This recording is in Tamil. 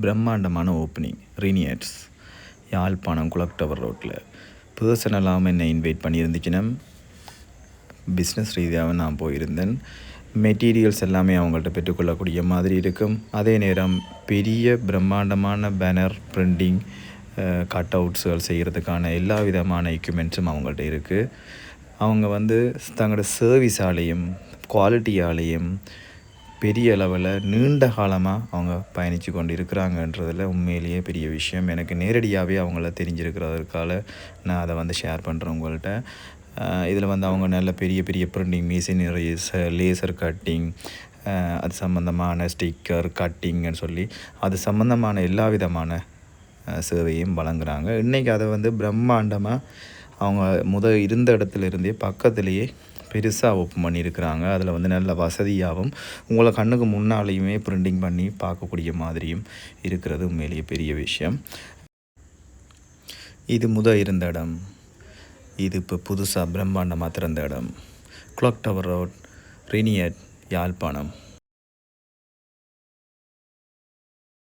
பிரம்மாண்டமான ஓப்பனிங் ரீனியட்ஸ் யாழ்ப்பாணம் குளக் டவர் ரோட்டில் பர்சனலாக என்னை இன்வைட் பண்ணியிருந்துச்சுன்னா பிஸ்னஸ் ரீதியாக நான் போயிருந்தேன். மெட்டீரியல்ஸ் எல்லாமே அவங்கள்ட்ட பெற்றுக்கொள்ளக்கூடிய மாதிரி இருக்கும். அதே நேரம் பெரிய பிரம்மாண்டமான பேனர் பிரிண்டிங் கட் அவுட்ஸுகள் செய்கிறதுக்கான எல்லா விதமான எக்யூப்மெண்ட்ஸும் அவங்கள்ட்ட இருக்குது. அவங்க தங்களோட சர்வீஸாலேயும் குவாலிட்டியாலேயும் பெரிய அளவில் நீண்ட காலமாக அவங்க பயணித்து கொண்டு இருக்கிறாங்கன்றதில் உண்மையிலேயே பெரிய விஷயம். எனக்கு நேரடியாகவே அவங்கள தெரிஞ்சிருக்கிறதுக்காக நான் அதை ஷேர் பண்ணுறேன் உங்கள்கிட்ட. இதில் அவங்க நல்ல பெரிய பெரிய பிரிண்டிங் மிஷினரிஸ், லேசர் கட்டிங், அது சம்மந்தமான ஸ்டிக்கர் கட்டிங்னு சொல்லி அது சம்மந்தமான எல்லா விதமான சேவையும் வழங்குகிறாங்க. இன்றைக்கி அதை பிரம்மாண்டமாக அவங்க இருந்த இடத்துல இருந்தே பக்கத்துலேயே பெருசாக ஓப்பன் பண்ணியிருக்கிறாங்க. அதில் நல்ல வசதியாகவும் உங்களை கண்ணுக்கு முன்னாலேயுமே பிரிண்டிங் பண்ணி பார்க்கக்கூடிய மாதிரியும் இருக்கிறது உண்மையிலேயே பெரிய விஷயம். இது இருந்த இடம், இது இப்போ புதுசாக பிரம்மாண்டமாக திறந்த இடம். குளக் டவர் ரோட், ரினியட், யாழ்ப்பாணம்.